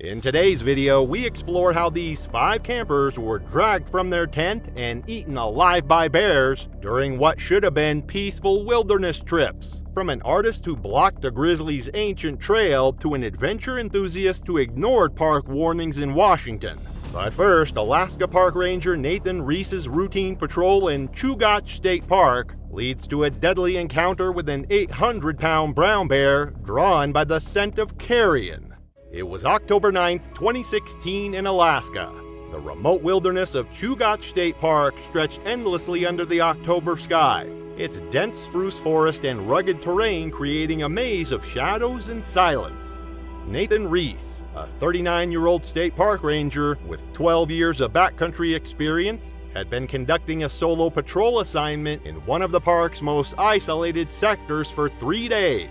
In today's video, we explore how these 5 campers were dragged from their tent and eaten alive by bears during what should have been peaceful wilderness trips. From an artist who blocked a grizzly's ancient trail to an adventure enthusiast who ignored park warnings in Washington. But first, Alaska Park Ranger Nathan Reese's routine patrol in Chugach State Park leads to a deadly encounter with an 800-pound brown bear drawn by the scent of carrion. It was October 9, 2016 in Alaska. The remote wilderness of Chugach State Park stretched endlessly under the October sky, its dense spruce forest and rugged terrain creating a maze of shadows and silence. Nathan Reese, a 39-year-old state park ranger with 12 years of backcountry experience, had been conducting a solo patrol assignment in one of the park's most isolated sectors for 3 days.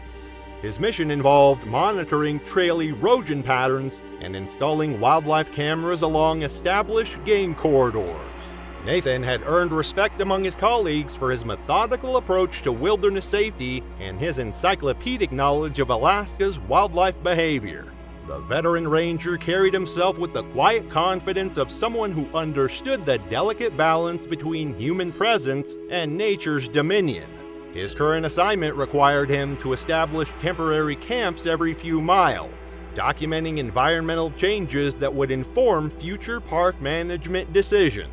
His mission involved monitoring trail erosion patterns and installing wildlife cameras along established game corridors. Nathan had earned respect among his colleagues for his methodical approach to wilderness safety and his encyclopedic knowledge of Alaska's wildlife behavior. The veteran ranger carried himself with the quiet confidence of someone who understood the delicate balance between human presence and nature's dominion. His current assignment required him to establish temporary camps every few miles, documenting environmental changes that would inform future park management decisions.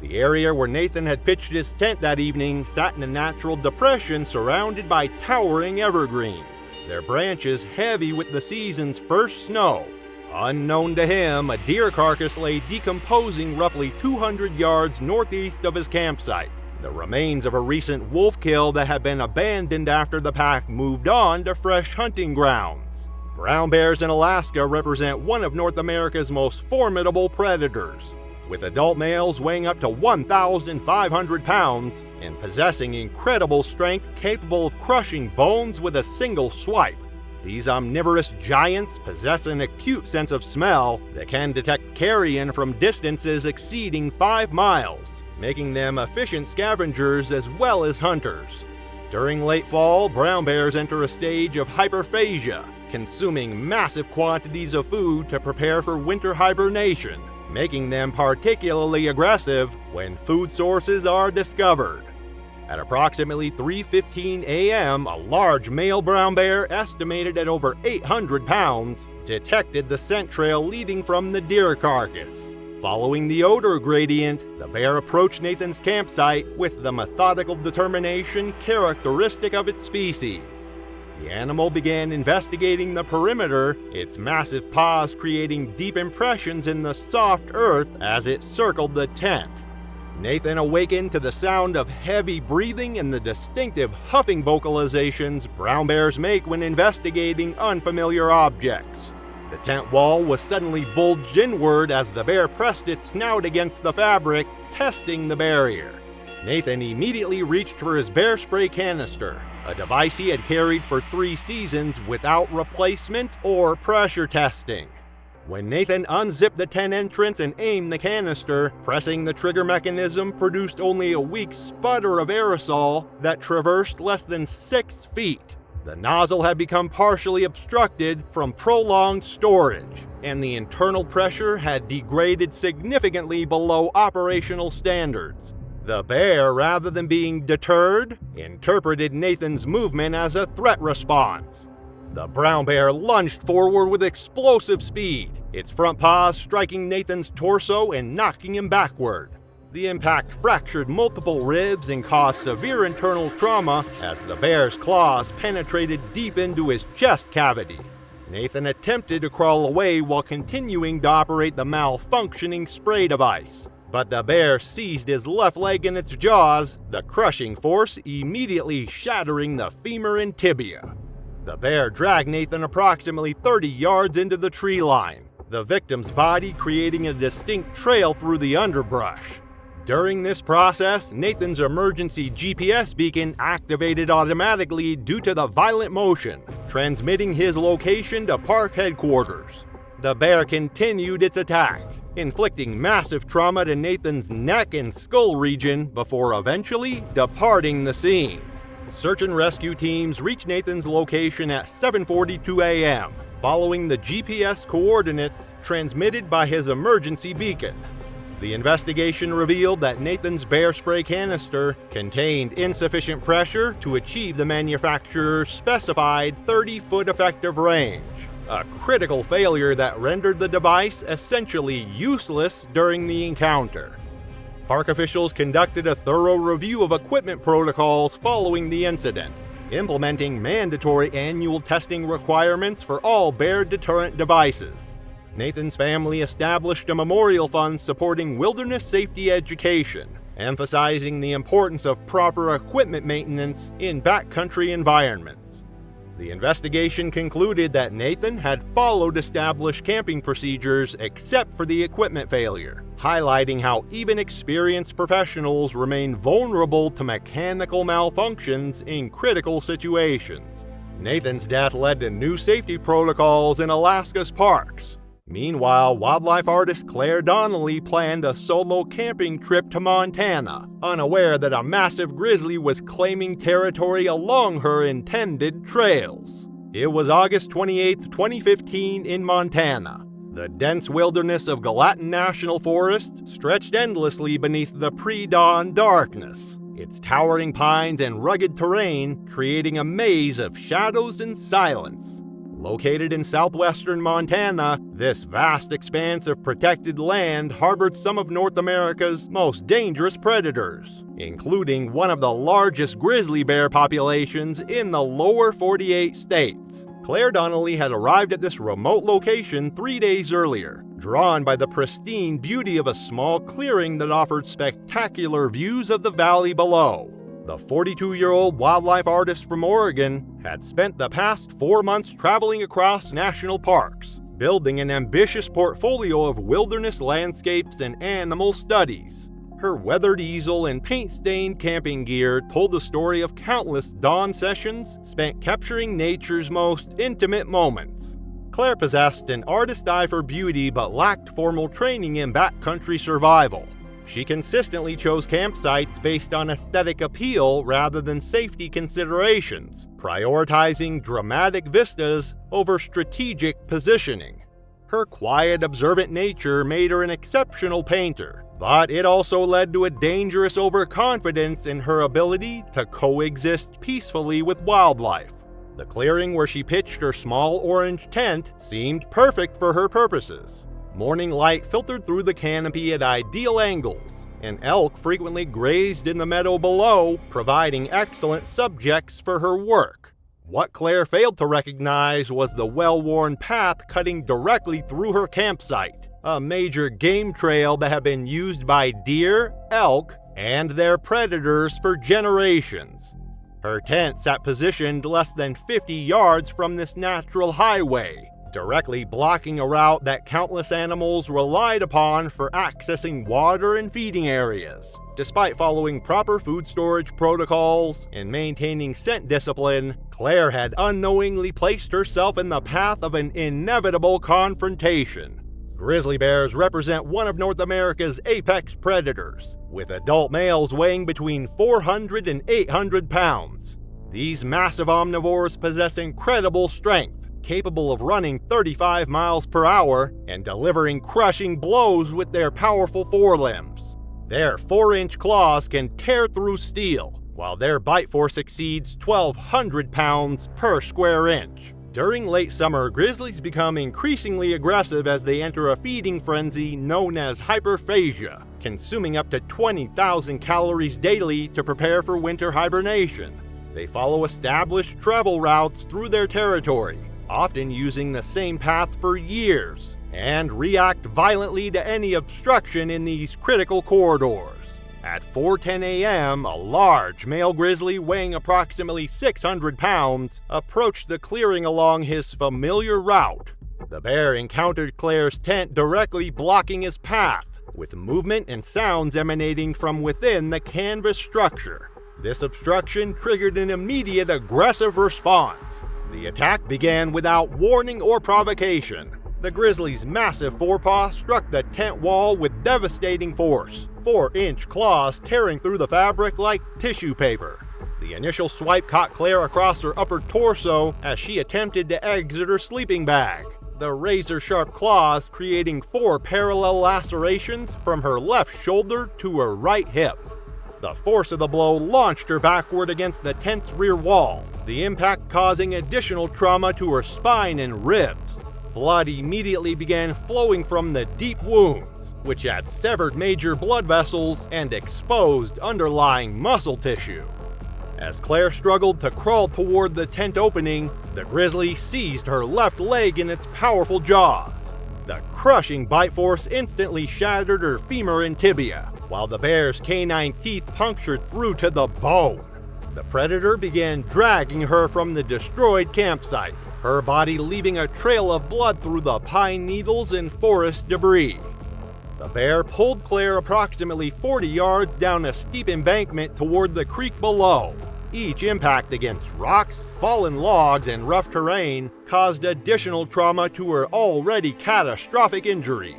The area where Nathan had pitched his tent that evening sat in a natural depression surrounded by towering evergreens, their branches heavy with the season's first snow. Unknown to him, a deer carcass lay decomposing roughly 200 yards northeast of his campsite, the remains of a recent wolf kill that had been abandoned after the pack moved on to fresh hunting grounds. Brown bears in Alaska represent one of North America's most formidable predators, with adult males weighing up to 1,500 pounds and possessing incredible strength capable of crushing bones with a single swipe. These omnivorous giants possess an acute sense of smell that can detect carrion from distances exceeding 5 miles, making them efficient scavengers as well as hunters. During late fall, brown bears enter a stage of hyperphagia, consuming massive quantities of food to prepare for winter hibernation, making them particularly aggressive when food sources are discovered. At approximately 3:15 a.m., a large male brown bear, estimated at over 800 pounds, detected the scent trail leading from the deer carcass. Following the odor gradient, the bear approached Nathan's campsite with the methodical determination characteristic of its species. The animal began investigating the perimeter, its massive paws creating deep impressions in the soft earth as it circled the tent. Nathan awakened to the sound of heavy breathing and the distinctive huffing vocalizations brown bears make when investigating unfamiliar objects. The tent wall was suddenly bulged inward as the bear pressed its snout against the fabric, testing the barrier. Nathan immediately reached for his bear spray canister, a device he had carried for 3 seasons without replacement or pressure testing. When Nathan unzipped the tent entrance and aimed the canister, pressing the trigger mechanism produced only a weak sputter of aerosol that traversed less than 6 feet. The nozzle had become partially obstructed from prolonged storage, and the internal pressure had degraded significantly below operational standards. The bear, rather than being deterred, interpreted Nathan's movement as a threat response. The brown bear lunged forward with explosive speed, its front paws striking Nathan's torso and knocking him backward. The impact fractured multiple ribs and caused severe internal trauma as the bear's claws penetrated deep into his chest cavity. Nathan attempted to crawl away while continuing to operate the malfunctioning spray device, but the bear seized his left leg in its jaws, the crushing force immediately shattering the femur and tibia. The bear dragged Nathan approximately 30 yards into the tree line, the victim's body creating a distinct trail through the underbrush. During this process, Nathan's emergency GPS beacon activated automatically due to the violent motion, transmitting his location to park headquarters. The bear continued its attack, inflicting massive trauma to Nathan's neck and skull region before eventually departing the scene. Search and rescue teams reached Nathan's location at 7:42 a.m., following the GPS coordinates transmitted by his emergency beacon. The investigation revealed that Nathan's bear spray canister contained insufficient pressure to achieve the manufacturer's specified 30-foot effective range, a critical failure that rendered the device essentially useless during the encounter. Park officials conducted a thorough review of equipment protocols following the incident, implementing mandatory annual testing requirements for all bear deterrent devices. Nathan's family established a memorial fund supporting wilderness safety education, emphasizing the importance of proper equipment maintenance in backcountry environments. The investigation concluded that Nathan had followed established camping procedures except for the equipment failure, highlighting how even experienced professionals remain vulnerable to mechanical malfunctions in critical situations. Nathan's death led to new safety protocols in Alaska's parks. Meanwhile, wildlife artist Claire Donnelly planned a solo camping trip to Montana, unaware that a massive grizzly was claiming territory along her intended trails. It was August 28, 2015 in Montana. The dense wilderness of Gallatin National Forest stretched endlessly beneath the pre-dawn darkness, its towering pines and rugged terrain creating a maze of shadows and silence. Located in southwestern Montana, this vast expanse of protected land harbored some of North America's most dangerous predators, including one of the largest grizzly bear populations in the lower 48 states. Claire Donnelly had arrived at this remote location 3 days earlier, drawn by the pristine beauty of a small clearing that offered spectacular views of the valley below. The 42-year-old wildlife artist from Oregon had spent the past 4 months traveling across national parks, building an ambitious portfolio of wilderness landscapes and animal studies. Her weathered easel and paint-stained camping gear told the story of countless dawn sessions spent capturing nature's most intimate moments. Claire possessed an artist's eye for beauty but lacked formal training in backcountry survival. She consistently chose campsites based on aesthetic appeal rather than safety considerations, prioritizing dramatic vistas over strategic positioning. Her quiet, observant nature made her an exceptional painter, but it also led to a dangerous overconfidence in her ability to coexist peacefully with wildlife. The clearing where she pitched her small orange tent seemed perfect for her purposes. Morning light filtered through the canopy at ideal angles, and elk frequently grazed in the meadow below, providing excellent subjects for her work. What Claire failed to recognize was the well-worn path cutting directly through her campsite, a major game trail that had been used by deer, elk, and their predators for generations. Her tent sat positioned less than 50 yards from this natural highway, directly blocking a route that countless animals relied upon for accessing water and feeding areas. Despite following proper food storage protocols and maintaining scent discipline, Claire had unknowingly placed herself in the path of an inevitable confrontation. Grizzly bears represent one of North America's apex predators, with adult males weighing between 400 and 800 pounds. These massive omnivores possess incredible strength, capable of running 35 miles per hour and delivering crushing blows with their powerful forelimbs. Their 4-inch claws can tear through steel, while their bite force exceeds 1,200 pounds per square inch. During late summer, grizzlies become increasingly aggressive as they enter a feeding frenzy known as hyperphagia, consuming up to 20,000 calories daily to prepare for winter hibernation. They follow established travel routes through their territory, often using the same path for years, and react violently to any obstruction in these critical corridors. At 4:10 a.m., a large male grizzly weighing approximately 600 pounds approached the clearing along his familiar route. The bear encountered Claire's tent directly blocking his path, with movement and sounds emanating from within the canvas structure. This obstruction triggered an immediate aggressive response. The attack began without warning or provocation. The grizzly's massive forepaw struck the tent wall with devastating force, 4-inch claws tearing through the fabric like tissue paper. The The initial swipe caught Claire across her upper torso as she attempted to exit her sleeping bag, the razor-sharp claws creating 4 parallel lacerations from her left shoulder to her right hip. The force of the blow launched her backward against the tent's rear wall, the impact causing additional trauma to her spine and ribs. Blood immediately began flowing from the deep wounds, which had severed major blood vessels and exposed underlying muscle tissue. As Claire struggled to crawl toward the tent opening, the grizzly seized her left leg in its powerful jaws. The crushing bite force instantly shattered her femur and tibia, while the bear's canine teeth punctured through to the bone. The predator began dragging her from the destroyed campsite, her body leaving a trail of blood through the pine needles and forest debris. The bear pulled Claire approximately 40 yards down a steep embankment toward the creek below. Each impact against rocks, fallen logs, and rough terrain caused additional trauma to her already catastrophic injuries.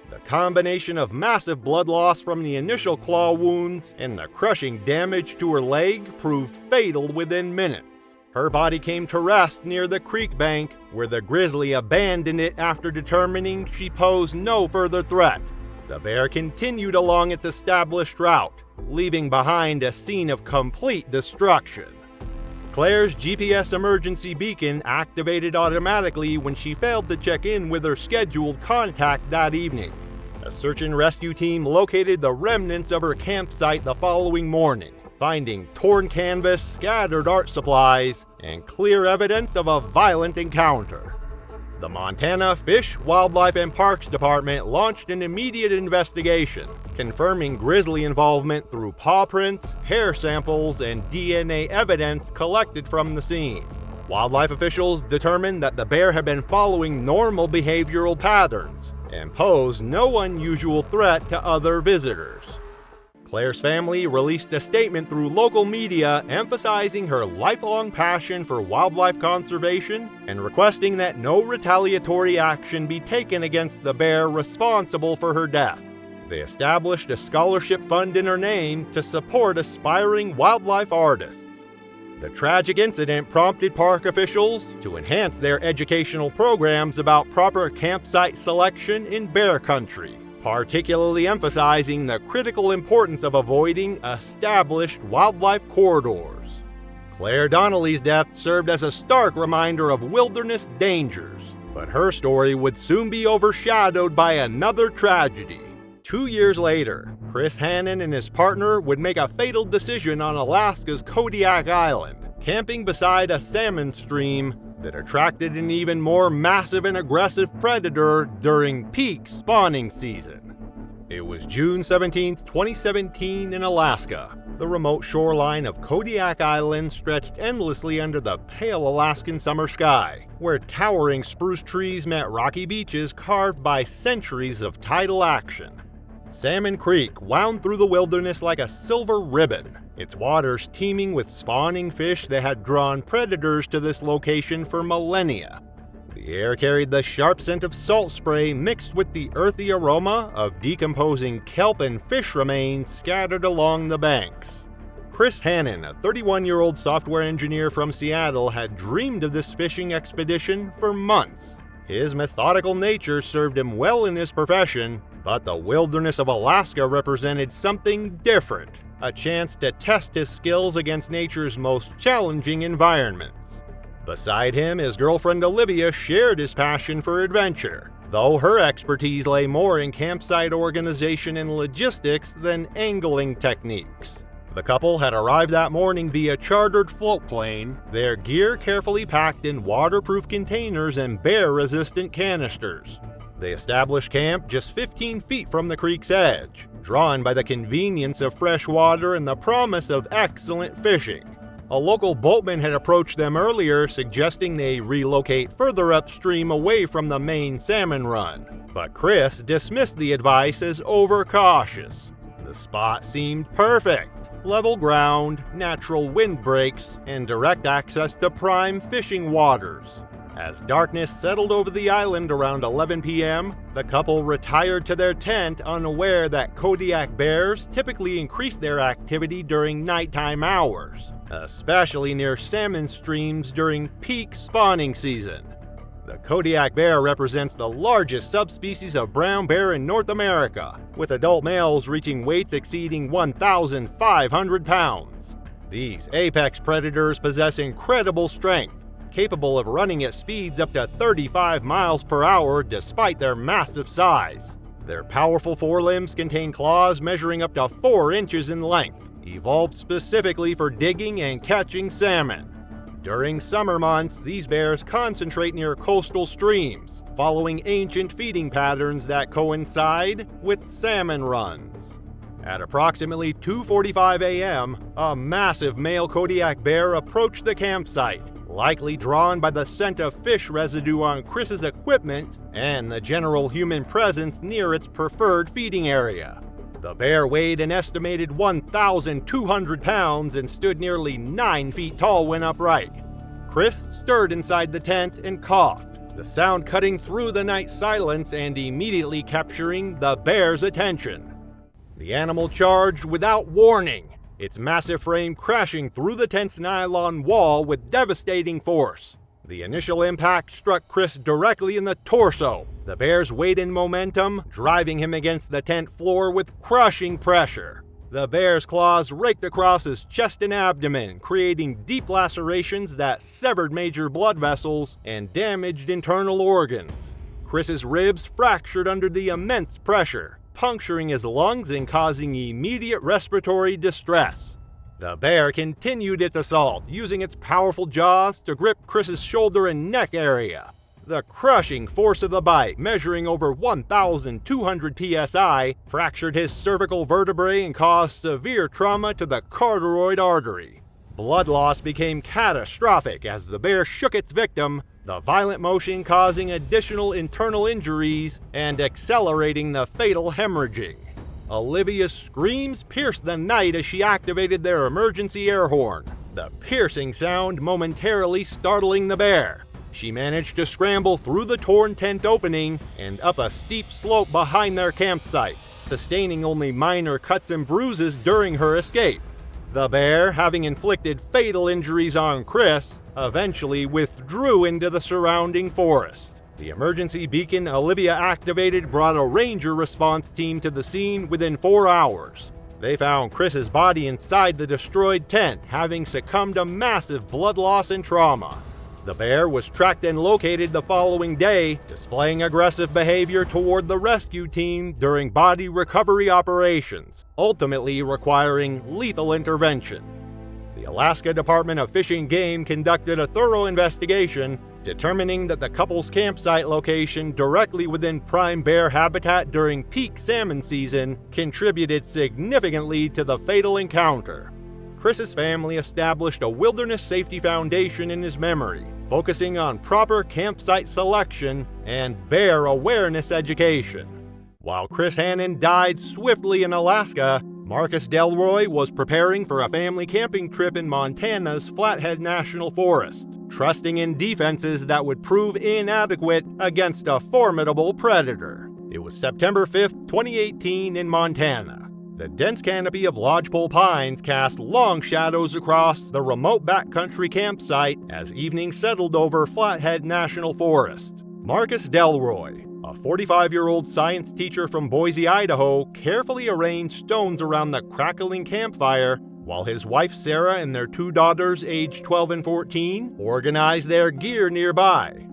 The combination of massive blood loss from the initial claw wounds and the crushing damage to her leg proved fatal within minutes. Her body came to rest near the creek bank, where the grizzly abandoned it after determining she posed no further threat. The bear continued along its established route, leaving behind a scene of complete destruction. Claire's GPS emergency beacon activated automatically when she failed to check in with her scheduled contact that evening. A search and rescue team located the remnants of her campsite the following morning, finding torn canvas, scattered art supplies, and clear evidence of a violent encounter. The Montana Fish, Wildlife, and Parks Department launched an immediate investigation, confirming grizzly involvement through paw prints, hair samples, and DNA evidence collected from the scene. Wildlife officials determined that the bear had been following normal behavioral patterns and posed no unusual threat to other visitors. Claire's family released a statement through local media emphasizing her lifelong passion for wildlife conservation and requesting that no retaliatory action be taken against the bear responsible for her death. They established a scholarship fund in her name to support aspiring wildlife artists. The tragic incident prompted park officials to enhance their educational programs about proper campsite selection in bear country, particularly emphasizing the critical importance of avoiding established wildlife corridors. Claire Donnelly's death served as a stark reminder of wilderness dangers, but her story would soon be overshadowed by another tragedy. 2 years later, Chris Hannon and his partner would make a fatal decision on Alaska's Kodiak Island, camping beside a salmon stream that attracted an even more massive and aggressive predator during peak spawning season. It was June 17, 2017 in Alaska. The remote shoreline of Kodiak Island stretched endlessly under the pale Alaskan summer sky, where towering spruce trees met rocky beaches carved by centuries of tidal action. Salmon Creek wound through the wilderness like a silver ribbon, its waters teeming with spawning fish that had drawn predators to this location for millennia. The air carried the sharp scent of salt spray mixed with the earthy aroma of decomposing kelp and fish remains scattered along the banks. Chris Hannon, a 31-year-old software engineer from Seattle, had dreamed of this fishing expedition for months. His methodical nature served him well in his profession, but the wilderness of Alaska represented something different, a chance to test his skills against nature's most challenging environments. Beside him, his girlfriend Olivia shared his passion for adventure, though her expertise lay more in campsite organization and logistics than angling techniques. The couple had arrived that morning via chartered float plane, their gear carefully packed in waterproof containers and bear-resistant canisters. They established camp just 15 feet from the creek's edge, drawn by the convenience of fresh water and the promise of excellent fishing. A local boatman had approached them earlier, suggesting they relocate further upstream away from the main salmon run, but Chris dismissed the advice as overcautious. The spot seemed perfect. Level ground, natural wind breaks, and direct access to prime fishing waters. As darkness settled over the island around 11 p.m., the couple retired to their tent, unaware that Kodiak bears typically increase their activity during nighttime hours. especially near salmon streams during peak spawning season. The Kodiak bear represents the largest subspecies of brown bear in North America, with adult males reaching weights exceeding 1,500 pounds. These apex predators possess incredible strength, capable of running at speeds up to 35 miles per hour despite their massive size. Their powerful forelimbs contain claws measuring up to 4 inches in length, evolved specifically for digging and catching salmon. During summer months, these bears concentrate near coastal streams, following ancient feeding patterns that coincide with salmon runs. At approximately 2:45 a.m., a massive male Kodiak bear approached the campsite, likely drawn by the scent of fish residue on Chris's equipment and the general human presence near its preferred feeding area. The bear weighed an estimated 1,200 pounds and stood nearly 9 feet tall when upright. Chris stirred inside the tent and coughed, the sound cutting through the night silence and immediately capturing the bear's attention. The animal charged without warning, its massive frame crashing through the tent's nylon wall with devastating force. The initial impact struck Chris directly in the torso, the bear's weight and momentum driving him against the tent floor with crushing pressure. The bear's claws raked across his chest and abdomen, creating deep lacerations that severed major blood vessels and damaged internal organs. Chris's ribs fractured under the immense pressure, puncturing his lungs and causing immediate respiratory distress. The bear continued its assault, using its powerful jaws to grip Chris's shoulder and neck area. The crushing force of the bite, measuring over 1,200 psi, fractured his cervical vertebrae and caused severe trauma to the carotid artery. Blood loss became catastrophic as the bear shook its victim, the violent motion causing additional internal injuries and accelerating the fatal hemorrhaging. Olivia's screams pierced the night as she activated their emergency air horn, the piercing sound momentarily startling the bear. She managed to scramble through the torn tent opening and up a steep slope behind their campsite, sustaining only minor cuts and bruises during her escape. The bear, having inflicted fatal injuries on Chris, eventually withdrew into the surrounding forest. The emergency beacon Olivia activated brought a ranger response team to the scene within 4 hours. They found Chris's body inside the destroyed tent, having succumbed to massive blood loss and trauma. The bear was tracked and located the following day, displaying aggressive behavior toward the rescue team during body recovery operations, ultimately requiring lethal intervention. The Alaska Department of Fish and Game conducted a thorough investigation, determining that the couple's campsite location directly within prime bear habitat during peak salmon season contributed significantly to the fatal encounter. Chris's family established a wilderness safety foundation in his memory, focusing on proper campsite selection and bear awareness education. While Chris Hannon died swiftly in Alaska, Marcus Delroy was preparing for a family camping trip in Montana's Flathead National Forest, trusting in defenses that would prove inadequate against a formidable predator. It was September 5, 2018 in Montana. The dense canopy of lodgepole pines cast long shadows across the remote backcountry campsite as evening settled over Flathead National Forest. Marcus Delroy, a 45-year-old science teacher from Boise, Idaho, carefully arranged stones around the crackling campfire, while his wife Sarah and their 2 daughters, aged 12 and 14, organized their gear nearby.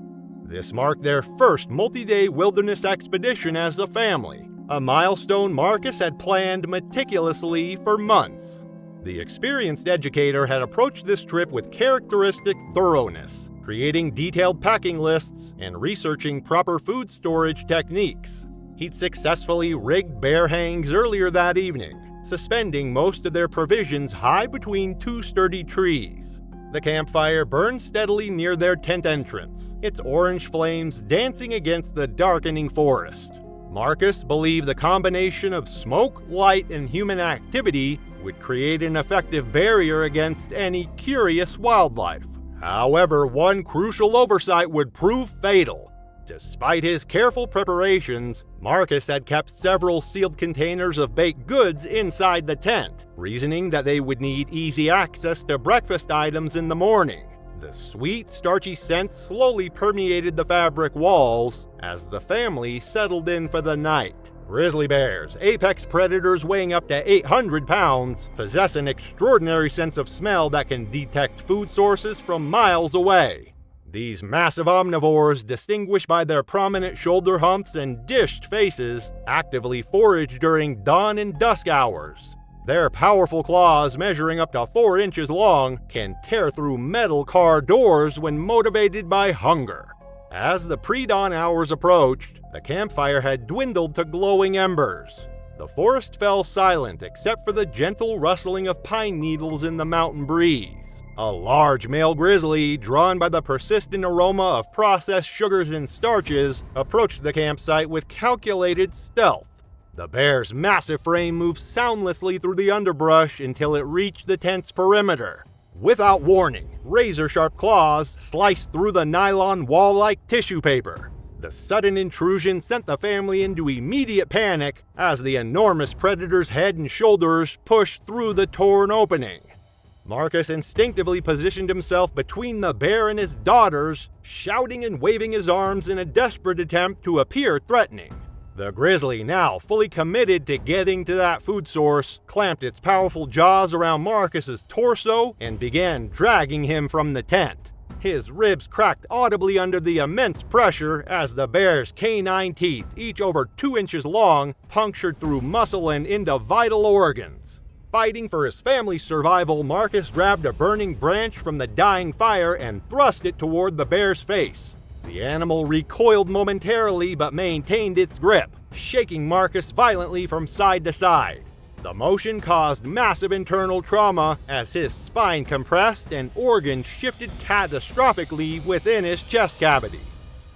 This marked their first multi-day wilderness expedition as a family, a milestone Marcus had planned meticulously for months. The experienced educator had approached this trip with characteristic thoroughness, creating detailed packing lists and researching proper food storage techniques. He'd successfully rigged bear hangs earlier that evening, suspending most of their provisions high between 2 sturdy trees. The campfire burned steadily near their tent entrance, its orange flames dancing against the darkening forest. Marcus believed the combination of smoke, light, and human activity would create an effective barrier against any curious wildlife. However, one crucial oversight would prove fatal. Despite his careful preparations, Marcus had kept several sealed containers of baked goods inside the tent, reasoning that they would need easy access to breakfast items in the morning. The sweet, starchy scent slowly permeated the fabric walls as the family settled in for the night. Grizzly bears, apex predators weighing up to 800 pounds, possess an extraordinary sense of smell that can detect food sources from miles away. These massive omnivores, distinguished by their prominent shoulder humps and dished faces, actively forage during dawn and dusk hours. Their powerful claws, measuring up to 4 inches long, can tear through metal car doors when motivated by hunger. As the pre-dawn hours approached, the campfire had dwindled to glowing embers. The forest fell silent except for the gentle rustling of pine needles in the mountain breeze. A large male grizzly, drawn by the persistent aroma of processed sugars and starches, approached the campsite with calculated stealth. The bear's massive frame moved soundlessly through the underbrush until it reached the tent's perimeter. Without warning, razor-sharp claws sliced through the nylon wall-like tissue paper. The sudden intrusion sent the family into immediate panic as the enormous predator's head and shoulders pushed through the torn opening. Marcus instinctively positioned himself between the bear and his daughters, shouting and waving his arms in a desperate attempt to appear threatening. The grizzly, now fully committed to getting to that food source, clamped its powerful jaws around Marcus's torso and began dragging him from the tent. His ribs cracked audibly under the immense pressure as the bear's canine teeth, each over 2 inches long, punctured through muscle and into vital organs. Fighting for his family's survival, Marcus grabbed a burning branch from the dying fire and thrust it toward the bear's face. The animal recoiled momentarily but maintained its grip, shaking Marcus violently from side to side. The motion caused massive internal trauma as his spine compressed and organs shifted catastrophically within his chest cavity.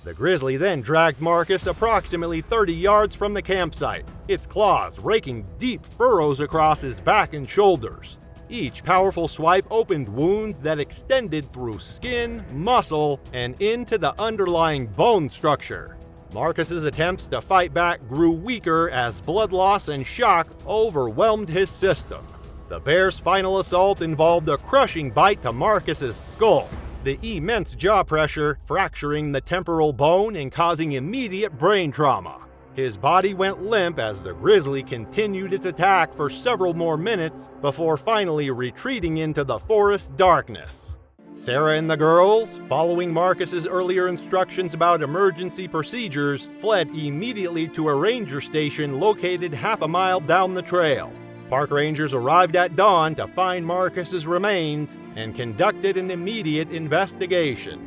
The grizzly then dragged Marcus approximately 30 yards from the campsite, its claws raking deep furrows across his back and shoulders. Each powerful swipe opened wounds that extended through skin, muscle, and into the underlying bone structure. Marcus's attempts to fight back grew weaker as blood loss and shock overwhelmed his system. The bear's final assault involved a crushing bite to Marcus's skull, the immense jaw pressure fracturing the temporal bone and causing immediate brain trauma. His body went limp as the grizzly continued its attack for several more minutes before finally retreating into the forest darkness. Sarah and the girls, following Marcus's earlier instructions about emergency procedures, fled immediately to a ranger station located half a mile down the trail. Park rangers arrived at dawn to find Marcus's remains and conducted an immediate investigation.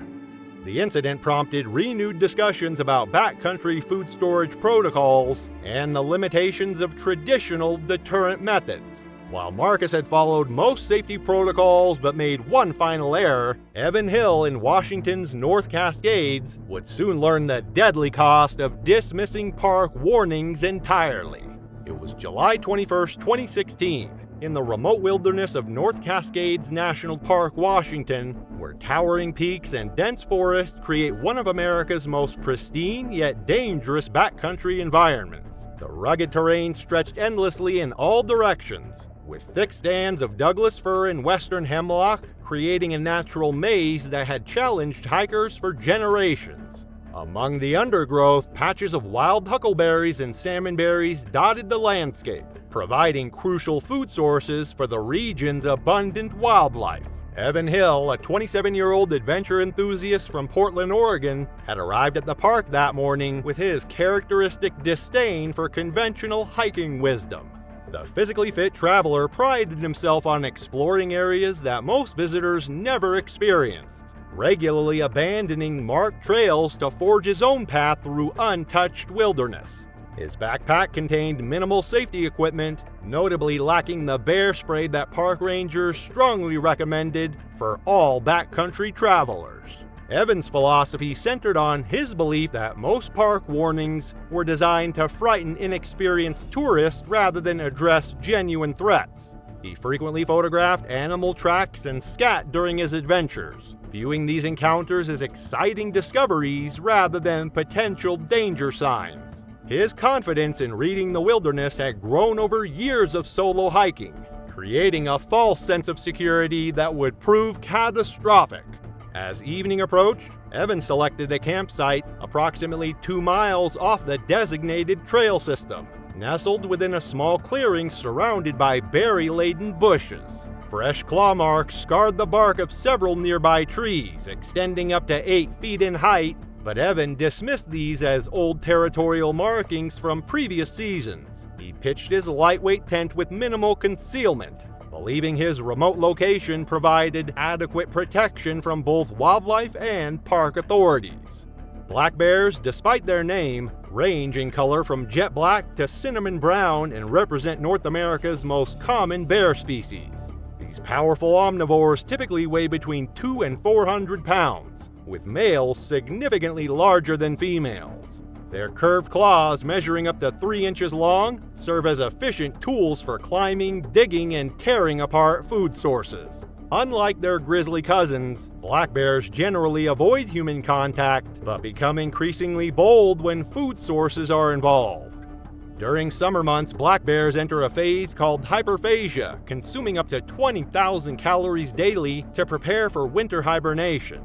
The incident prompted renewed discussions about backcountry food storage protocols and the limitations of traditional deterrent methods. While Marcus had followed most safety protocols but made one final error, Evan Hill in Washington's North Cascades would soon learn the deadly cost of dismissing park warnings entirely. It was July 21, 2016, in the remote wilderness of North Cascades National Park, Washington, where towering peaks and dense forests create one of America's most pristine yet dangerous backcountry environments. The rugged terrain stretched endlessly in all directions, with thick stands of Douglas fir and western hemlock creating a natural maze that had challenged hikers for generations. Among the undergrowth, patches of wild huckleberries and salmonberries dotted the landscape, providing crucial food sources for the region's abundant wildlife. Evan Hill, a 27-year-old adventure enthusiast from Portland, Oregon, had arrived at the park that morning with his characteristic disdain for conventional hiking wisdom. The physically fit traveler prided himself on exploring areas that most visitors never experienced, regularly abandoning marked trails to forge his own path through untouched wilderness. His backpack contained minimal safety equipment, notably lacking the bear spray that park rangers strongly recommended for all backcountry travelers. Evan's philosophy centered on his belief that most park warnings were designed to frighten inexperienced tourists rather than address genuine threats. He frequently photographed animal tracks and scat during his adventures, viewing these encounters as exciting discoveries rather than potential danger signs. His confidence in reading the wilderness had grown over years of solo hiking, creating a false sense of security that would prove catastrophic. As evening approached, Evan selected a campsite approximately 2 miles off the designated trail system, nestled within a small clearing surrounded by berry-laden bushes. Fresh claw marks scarred the bark of several nearby trees, extending up to 8 feet in height, but Evan dismissed these as old territorial markings from previous seasons. He pitched his lightweight tent with minimal concealment, believing his remote location provided adequate protection from both wildlife and park authorities. Black bears, despite their name, range in color from jet black to cinnamon brown and represent North America's most common bear species. These powerful omnivores typically weigh between 200 and 400 pounds, with males significantly larger than females. Their curved claws, measuring up to 3 inches long, serve as efficient tools for climbing, digging, and tearing apart food sources. Unlike their grizzly cousins, black bears generally avoid human contact, but become increasingly bold when food sources are involved. During summer months, black bears enter a phase called hyperphagia, consuming up to 20,000 calories daily to prepare for winter hibernation.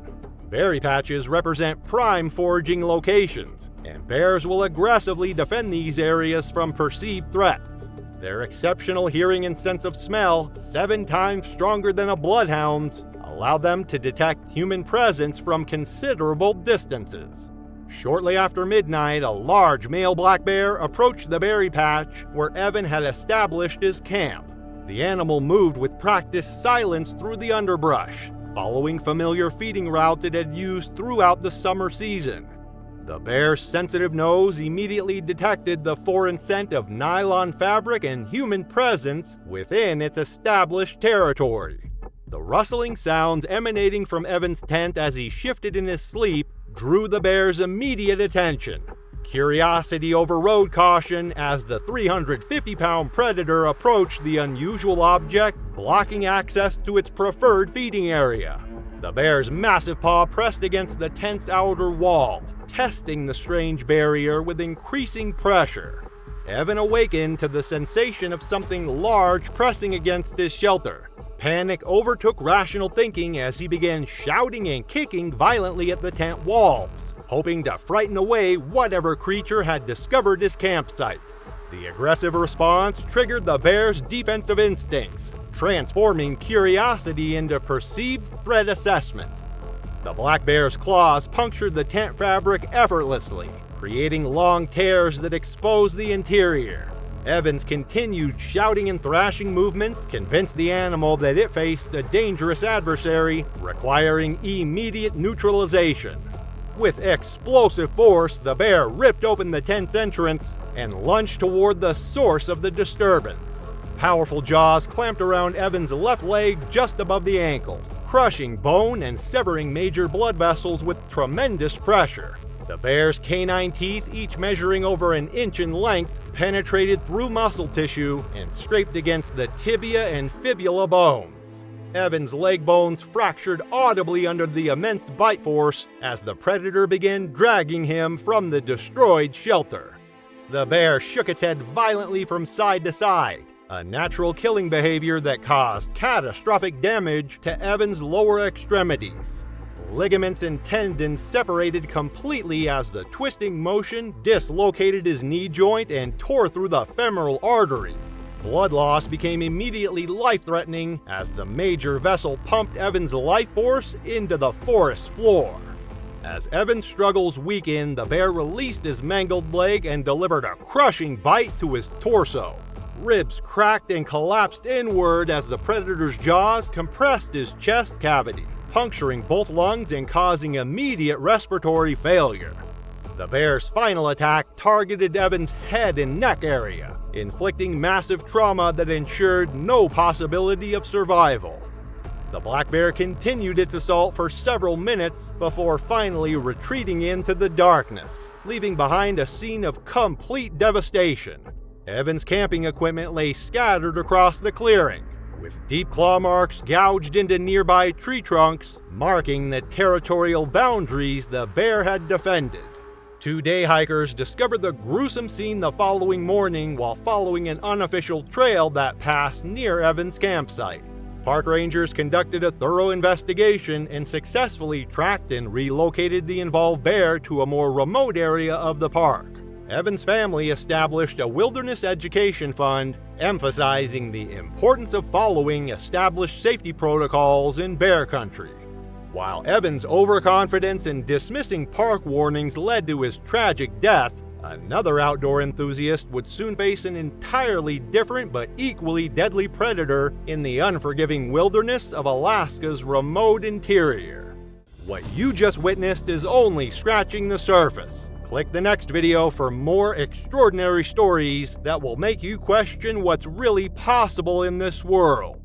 Berry patches represent prime foraging locations, and bears will aggressively defend these areas from perceived threats. Their exceptional hearing and sense of smell, 7 times stronger than a bloodhound's, allow them to detect human presence from considerable distances. Shortly after midnight, a large male black bear approached the berry patch where Evan had established his camp. The animal moved with practiced silence through the underbrush, following familiar feeding routes it had used throughout the summer season. The bear's sensitive nose immediately detected the foreign scent of nylon fabric and human presence within its established territory. The rustling sounds emanating from Evan's tent as he shifted in his sleep drew the bear's immediate attention. Curiosity overrode caution as the 350-pound predator approached the unusual object, blocking access to its preferred feeding area. The bear's massive paw pressed against the tent's outer wall, testing the strange barrier with increasing pressure. Evan awakened to the sensation of something large pressing against his shelter. Panic overtook rational thinking as he began shouting and kicking violently at the tent walls, hoping to frighten away whatever creature had discovered his campsite. The aggressive response triggered the bear's defensive instincts, transforming curiosity into perceived threat assessment. The black bear's claws punctured the tent fabric effortlessly, creating long tears that exposed the interior. Evan's continued shouting and thrashing movements convinced the animal that it faced a dangerous adversary, requiring immediate neutralization. With explosive force, the bear ripped open the tent's entrance and lunged toward the source of the disturbance. Powerful jaws clamped around Evan's left leg just above the ankle, crushing bone and severing major blood vessels with tremendous pressure. The bear's canine teeth, each measuring over 1 inch in length, penetrated through muscle tissue and scraped against the tibia and fibula bones. Evan's leg bones fractured audibly under the immense bite force as the predator began dragging him from the destroyed shelter. The bear shook its head violently from side to side, a natural killing behavior that caused catastrophic damage to Evan's lower extremities. Ligaments and tendons separated completely as the twisting motion dislocated his knee joint and tore through the femoral artery. Blood loss became immediately life-threatening as the major vessel pumped Evan's life force into the forest floor. As Evan's struggles weakened, the bear released his mangled leg and delivered a crushing bite to his torso. Ribs cracked and collapsed inward as the predator's jaws compressed his chest cavity, puncturing both lungs and causing immediate respiratory failure. The bear's final attack targeted Evan's head and neck area, inflicting massive trauma that ensured no possibility of survival. The black bear continued its assault for several minutes before finally retreating into the darkness, leaving behind a scene of complete devastation. Evan's camping equipment lay scattered across the clearing. with deep claw marks gouged into nearby tree trunks, marking the territorial boundaries the bear had defended. 2 day hikers discovered the gruesome scene the following morning while following an unofficial trail that passed near Evans' campsite. Park rangers conducted a thorough investigation and successfully tracked and relocated the involved bear to a more remote area of the park. Evans' family established a wilderness education fund, emphasizing the importance of following established safety protocols in bear country. While Evans' overconfidence in dismissing park warnings led to his tragic death, another outdoor enthusiast would soon face an entirely different but equally deadly predator in the unforgiving wilderness of Alaska's remote interior. What you just witnessed is only scratching the surface. Click the next video for more extraordinary stories that will make you question what's really possible in this world.